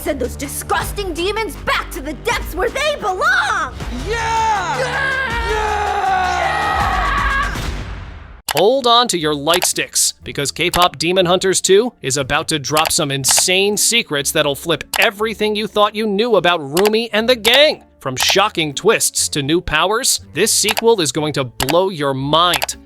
Send those disgusting demons back to the depths where they belong! Hold on to your lightsticks, because Kpop Demon Hunters 2 is about to drop some insane secrets that'll flip everything you thought you knew about Rumi and the gang. From shocking twists to new powers, this sequel is going to blow your mind.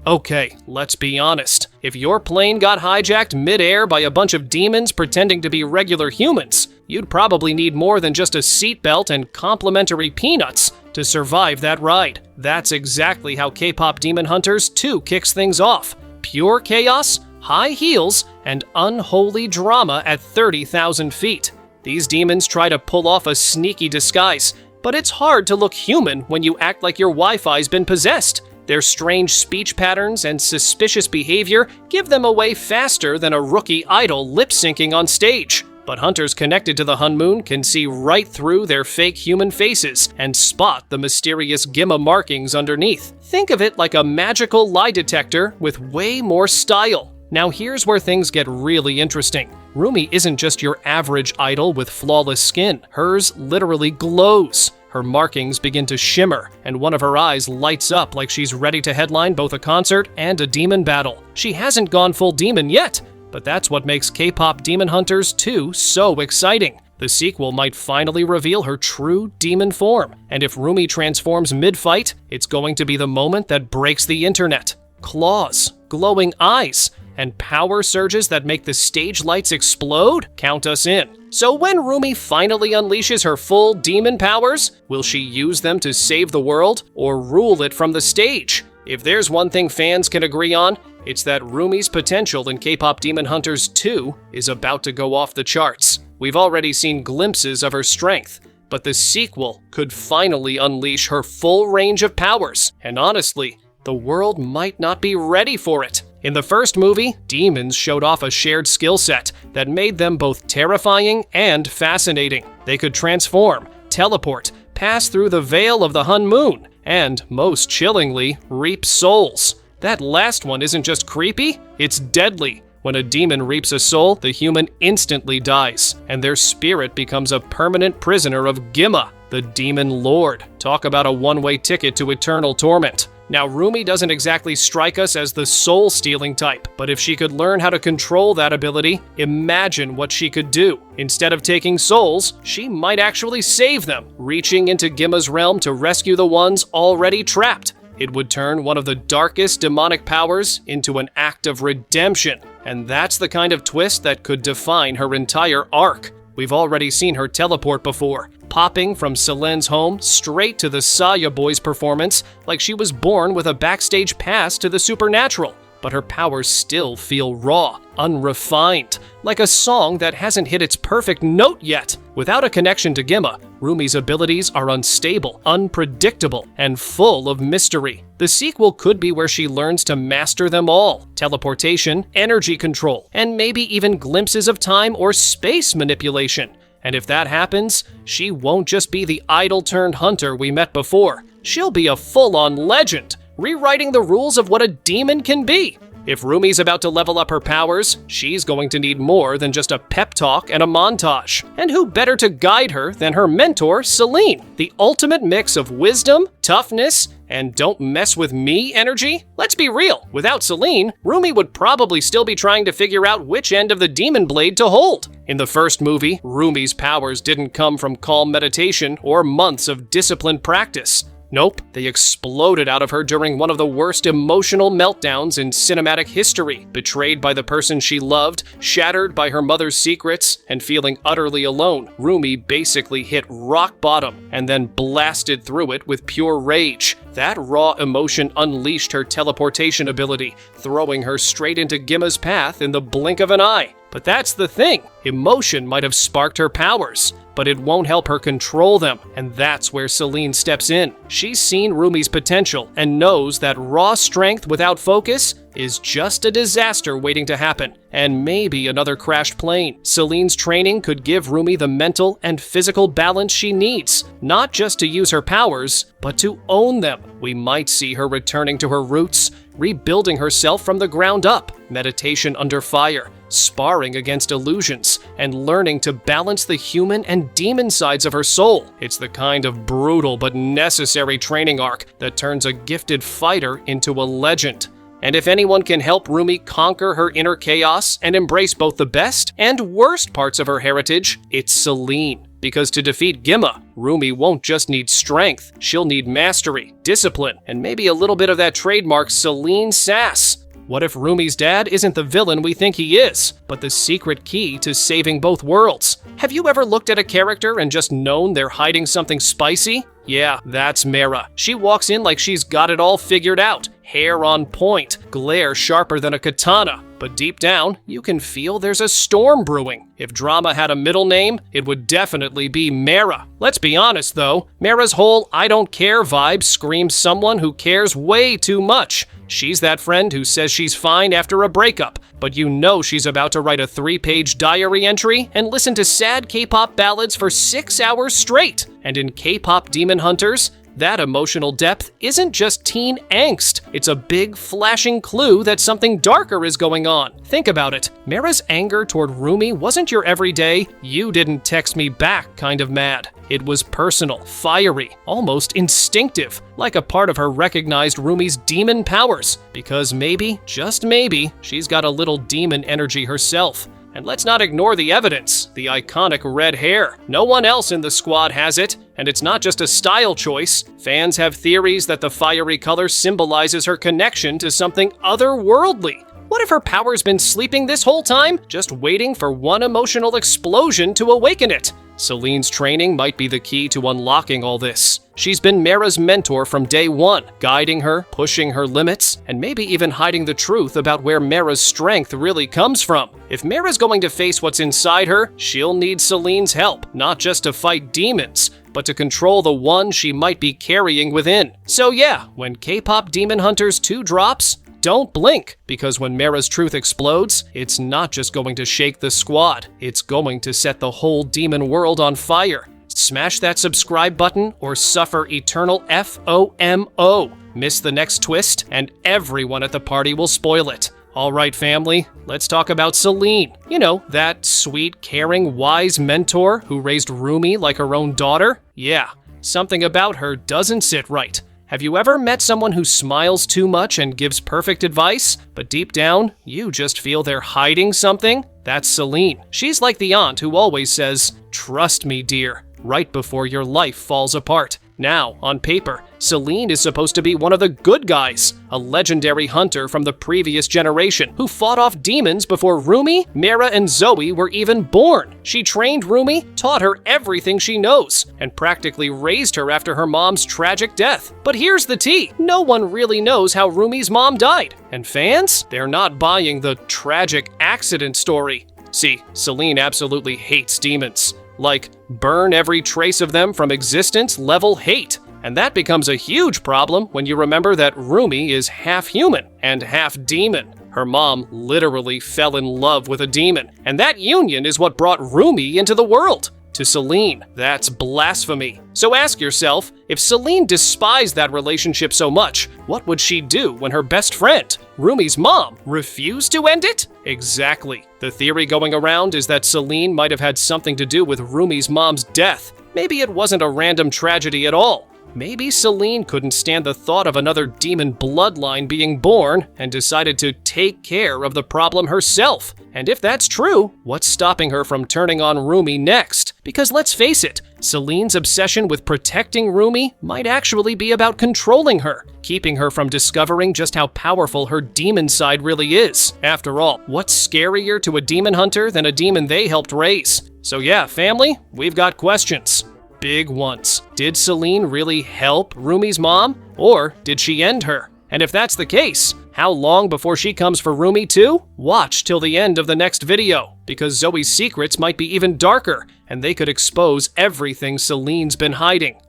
Okay, let's be honest. If your plane got hijacked mid-air by a bunch of demons pretending to be regular humans, you'd probably need more than just a seatbelt and complimentary peanuts to survive that ride. That's exactly how Kpop Demon Hunters 2 kicks things off. Pure chaos, high heels, and unholy drama at 30,000 feet. These demons try to pull off a sneaky disguise, but it's hard to look human when you act like your Wi-Fi's been possessed. Their strange speech patterns and suspicious behavior give them away faster than a rookie idol lip-syncing on stage. But hunters connected to the Hun Moon can see right through their fake human faces and spot the mysterious Gimma markings underneath. Think of it like a magical lie detector with way more style. Now here's where things get really interesting. Rumi isn't just your average idol with flawless skin. Hers literally glows. Her markings begin to shimmer, and one of her eyes lights up like she's ready to headline both a concert and a demon battle. She hasn't gone full demon yet, but that's what makes Kpop Demon Hunters 2 so exciting. The sequel might finally reveal her true demon form, and if Rumi transforms mid-fight, it's going to be the moment that breaks the internet. Claws, glowing eyes, and power surges that make the stage lights explode? Count us in. So when Rumi finally unleashes her full demon powers, will she use them to save the world or rule it from the stage? If there's one thing fans can agree on, it's that Rumi's potential in Kpop Demon Hunters 2 is about to go off the charts. We've already seen glimpses of her strength, but the sequel could finally unleash her full range of powers, and honestly, the world might not be ready for it. In the first movie, demons showed off a shared skill set that made them both terrifying and fascinating. They could transform, teleport, pass through the veil of the Hun Moon, and, most chillingly, reap souls. That last one isn't just creepy, it's deadly. When a demon reaps a soul, the human instantly dies, and their spirit becomes a permanent prisoner of Gimma, the demon lord. Talk about a one-way ticket to eternal torment. Now, Rumi doesn't exactly strike us as the soul-stealing type, but if she could learn how to control that ability, imagine what she could do. Instead of taking souls, she might actually save them, reaching into Gimma's realm to rescue the ones already trapped. It would turn one of the darkest demonic powers into an act of redemption, and that's the kind of twist that could define her entire arc. We've already seen her teleport before, popping from Selen's home straight to the Saya Boys performance like she was born with a backstage pass to the supernatural. But her powers still feel raw, unrefined, like a song that hasn't hit its perfect note yet. Without a connection to Gimma, Rumi's abilities are unstable, unpredictable, and full of mystery. The sequel could be where she learns to master them all: teleportation, energy control, and maybe even glimpses of time or space manipulation. And if that happens, she won't just be the idol-turned-hunter we met before. She'll be a full-on legend, rewriting the rules of what a demon can be. If Rumi's about to level up her powers, she's going to need more than just a pep talk and a montage. And who better to guide her than her mentor, Celine? The ultimate mix of wisdom, toughness, and don't mess with me energy? Let's be real, without Celine, Rumi would probably still be trying to figure out which end of the demon blade to hold. In the first movie, Rumi's powers didn't come from calm meditation or months of disciplined practice. Nope, they exploded out of her during one of the worst emotional meltdowns in cinematic history. Betrayed by the person she loved, shattered by her mother's secrets, and feeling utterly alone, Rumi basically hit rock bottom and then blasted through it with pure rage. That raw emotion unleashed her teleportation ability, throwing her straight into Gimma's path in the blink of an eye. But that's the thing, emotion might have sparked her powers, but it won't help her control them, and that's where Celine steps in. She's seen Rumi's potential and knows that raw strength without focus is just a disaster waiting to happen, and maybe another crashed plane. Celine's training could give Rumi the mental and physical balance she needs, not just to use her powers, but to own them. We might see her returning to her roots, rebuilding herself from the ground up. Meditation under fire, sparring against illusions, and learning to balance the human and demon sides of her soul. It's the kind of brutal but necessary training arc that turns a gifted fighter into a legend. And if anyone can help Rumi conquer her inner chaos and embrace both the best and worst parts of her heritage, it's Selene. Because to defeat Gimma, Rumi won't just need strength, she'll need mastery, discipline, and maybe a little bit of that trademark Selene sass. What if Rumi's dad isn't the villain we think he is, but the secret key to saving both worlds? Have you ever looked at a character and just known they're hiding something spicy? Yeah, that's Mera. She walks in like she's got it all figured out. Hair on point, glare sharper than a katana. But deep down, you can feel there's a storm brewing. If drama had a middle name, it would definitely be Mera. Let's be honest though, Mera's whole I don't care vibe screams someone who cares way too much. She's that friend who says she's fine after a breakup, but you know she's about to write a 3-page diary entry and listen to sad K-pop ballads for 6 hours straight. And in Kpop Demon Hunters, that emotional depth isn't just teen angst, it's a big flashing clue that something darker is going on. Think about it, Mera's anger toward Rumi wasn't your everyday, you didn't text me back kind of mad. It was personal, fiery, almost instinctive, like a part of her recognized Rumi's demon powers, because maybe, just maybe, she's got a little demon energy herself. And let's not ignore the evidence, the iconic red hair. No one else in the squad has it, and it's not just a style choice. Fans have theories that the fiery color symbolizes her connection to something otherworldly. What if her power's been sleeping this whole time, just waiting for one emotional explosion to awaken it? Selene's training might be the key to unlocking all this. She's been Mera's mentor from day one, guiding her, pushing her limits, and maybe even hiding the truth about where Mera's strength really comes from. If Mera's going to face what's inside her, she'll need Selene's help, not just to fight demons, but to control the one she might be carrying within. So yeah, when Kpop Demon Hunters 2 drops, don't blink, because when Mera's truth explodes, it's not just going to shake the squad, it's going to set the whole demon world on fire. Smash that subscribe button or suffer eternal FOMO. Miss the next twist, and everyone at the party will spoil it. Alright family, let's talk about Selene. You know, that sweet, caring, wise mentor who raised Rumi like her own daughter? Yeah, something about her doesn't sit right. Have you ever met someone who smiles too much and gives perfect advice, but deep down, you just feel they're hiding something? That's Selene. She's like the aunt who always says, "Trust me, dear," right before your life falls apart. Now, on paper, Selene is supposed to be one of the good guys, a legendary hunter from the previous generation who fought off demons before Rumi, Mera, and Zoe were even born. She trained Rumi, taught her everything she knows, and practically raised her after her mom's tragic death. But here's the tea, no one really knows how Rumi's mom died. And fans? They're not buying the tragic accident story. See, Selene absolutely hates demons. Like, burn every trace of them from existence level hate. And that becomes a huge problem when you remember that Rumi is half human and half demon. Her mom literally fell in love with a demon, and that union is what brought Rumi into the world. To Selene, that's blasphemy. So ask yourself, if Selene despised that relationship so much, what would she do when her best friend, Rumi's mom, refused to end it? Exactly. The theory going around is that Selene might have had something to do with Rumi's mom's death. Maybe it wasn't a random tragedy at all. Maybe Selene couldn't stand the thought of another demon bloodline being born and decided to take care of the problem herself. And if that's true, what's stopping her from turning on Rumi next? Because let's face it, Selene's obsession with protecting Rumi might actually be about controlling her, keeping her from discovering just how powerful her demon side really is. After all, what's scarier to a demon hunter than a demon they helped raise? So yeah, family, we've got questions. Big ones. Did Selene really help Rumi's mom? Or did she end her? And if that's the case, how long before she comes for Rumi too? Watch till the end of the next video, because Zoe's secrets might be even darker, and they could expose everything Selene's been hiding.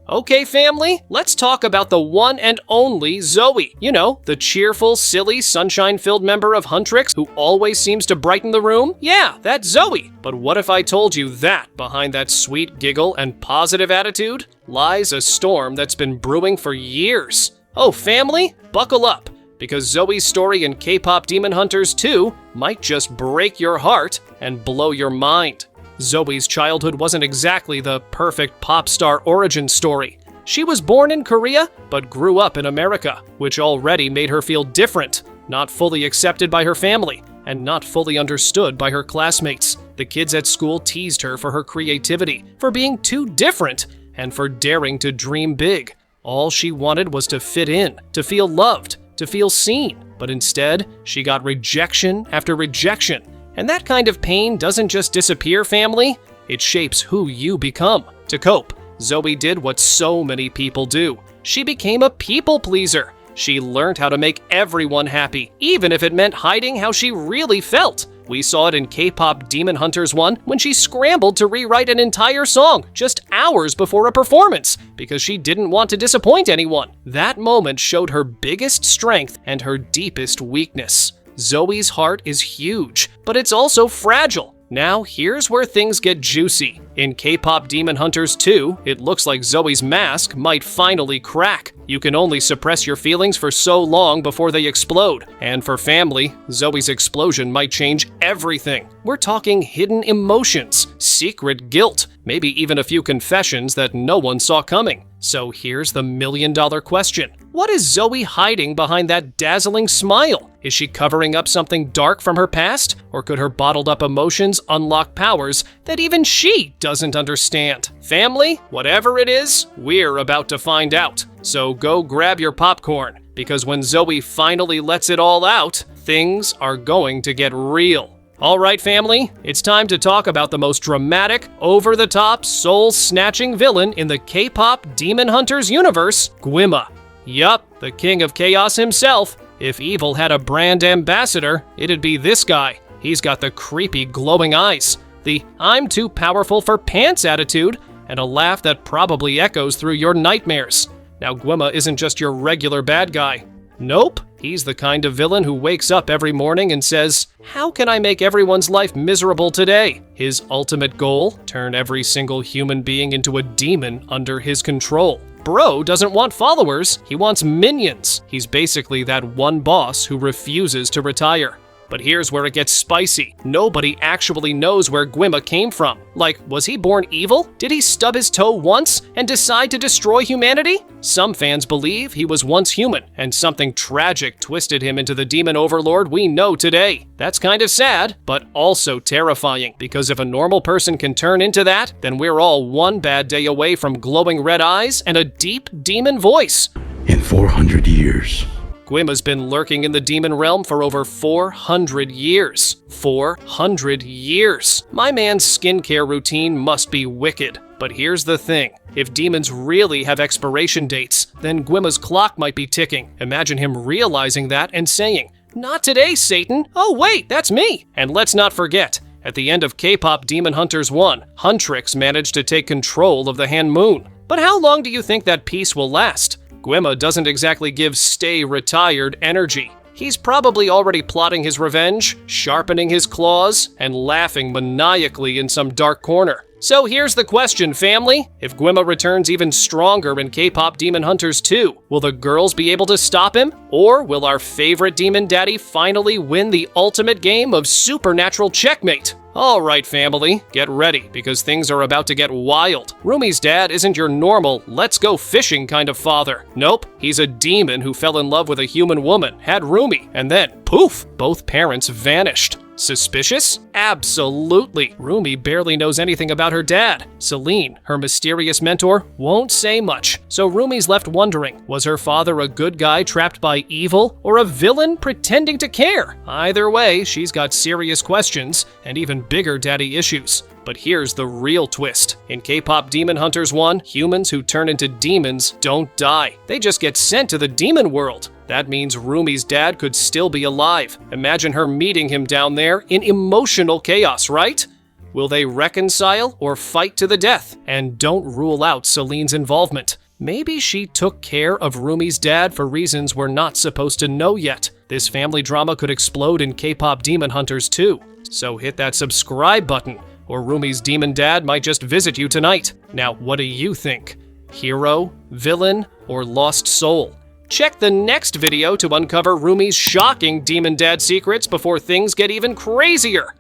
Okay family, let's talk about the one and only Zoe. You know, the cheerful, silly, sunshine-filled member of Huntrix who always seems to brighten the room? Yeah, that's Zoe. But what if I told you that behind that sweet giggle and positive attitude lies a storm that's been brewing for years? Oh family, buckle up, because Zoe's story in Kpop Demon Hunters 2 might just break your heart and blow your mind. Zoe's childhood wasn't exactly the perfect pop star origin story. She was born in Korea, but grew up in America, which already made her feel different, not fully accepted by her family, and not fully understood by her classmates. The kids at school teased her for her creativity, for being too different, and for daring to dream big. All she wanted was to fit in, to feel loved, to feel seen. But instead, she got rejection after rejection. And that kind of pain doesn't just disappear, family. It shapes who you become. To cope, Zoe did what so many people do. She became a people pleaser. She learned how to make everyone happy, even if it meant hiding how she really felt. We saw it in Kpop Demon Hunters 1 when she scrambled to rewrite an entire song just hours before a performance because she didn't want to disappoint anyone. That moment showed her biggest strength and her deepest weakness. Zoe's heart is huge, but it's also fragile. Now, here's where things get juicy. In Kpop Demon Hunters 2, it looks like Zoe's mask might finally crack. You can only suppress your feelings for so long before they explode. And for family, Zoe's explosion might change everything. We're talking hidden emotions, secret guilt, maybe even a few confessions that no one saw coming. So here's the million-dollar question. What is Zoe hiding behind that dazzling smile? Is she covering up something dark from her past? Or could her bottled-up emotions unlock powers that even she doesn't understand? Family, whatever it is, we're about to find out. So go grab your popcorn, because when Zoe finally lets it all out, things are going to get real. All right, family, it's time to talk about the most dramatic, over-the-top, soul-snatching villain in the Kpop Demon Hunters universe, Gwima. Yup, the king of chaos himself. If evil had a brand ambassador, it'd be this guy. He's got the creepy glowing eyes, the I'm too powerful for pants attitude, and a laugh that probably echoes through your nightmares. Now, Gwima isn't just your regular bad guy. Nope, he's the kind of villain who wakes up every morning and says, "How can I make everyone's life miserable today?" His ultimate goal, turn every single human being into a demon under his control. Bro doesn't want followers, he wants minions. He's basically that one boss who refuses to retire. But here's where it gets spicy. Nobody actually knows where Gwima came from. Like, was he born evil? Did he stub his toe once and decide to destroy humanity? Some fans believe he was once human, and something tragic twisted him into the demon overlord we know today. That's kind of sad, but also terrifying, because if a normal person can turn into that, then we're all one bad day away from glowing red eyes and a deep demon voice. In 400 years. Gwima's been lurking in the demon realm for over 400 years. 400 years! My man's skincare routine must be wicked. But here's the thing. If demons really have expiration dates, then Gwima's clock might be ticking. Imagine him realizing that and saying, "Not today, Satan! Oh wait, that's me!" And let's not forget, at the end of Kpop Demon Hunters 1, Huntrix managed to take control of the Han Moon. But how long do you think that peace will last? Gwima doesn't exactly give stay retired energy. He's probably already plotting his revenge, sharpening his claws, and laughing maniacally in some dark corner. So here's the question, family. If Gwima returns even stronger in Kpop Demon Hunters 2, will the girls be able to stop him? Or will our favorite demon daddy finally win the ultimate game of supernatural checkmate? All right, family, get ready, because things are about to get wild. Rumi's dad isn't your normal, let's go fishing kind of father. Nope, he's a demon who fell in love with a human woman, had Rumi, and then, poof, both parents vanished. Suspicious? Absolutely. Rumi barely knows anything about her dad. Celine, her mysterious mentor, won't say much. So Rumi's left wondering, was her father a good guy trapped by evil or a villain pretending to care? Either way, she's got serious questions and even bigger daddy issues. But here's the real twist. In Kpop Demon Hunters 1, humans who turn into demons don't die. They just get sent to the demon world. That means Rumi's dad could still be alive. Imagine her meeting him down there in emotional chaos, right? Will they reconcile or fight to the death? And don't rule out Celine's involvement. Maybe she took care of Rumi's dad for reasons we're not supposed to know yet. This family drama could explode in Kpop Demon Hunters 2. So hit that subscribe button, or Rumi's demon dad might just visit you tonight. Now, what do you think? Hero, villain, or lost soul? Check the next video to uncover Rumi's shocking demon dad secrets before things get even crazier.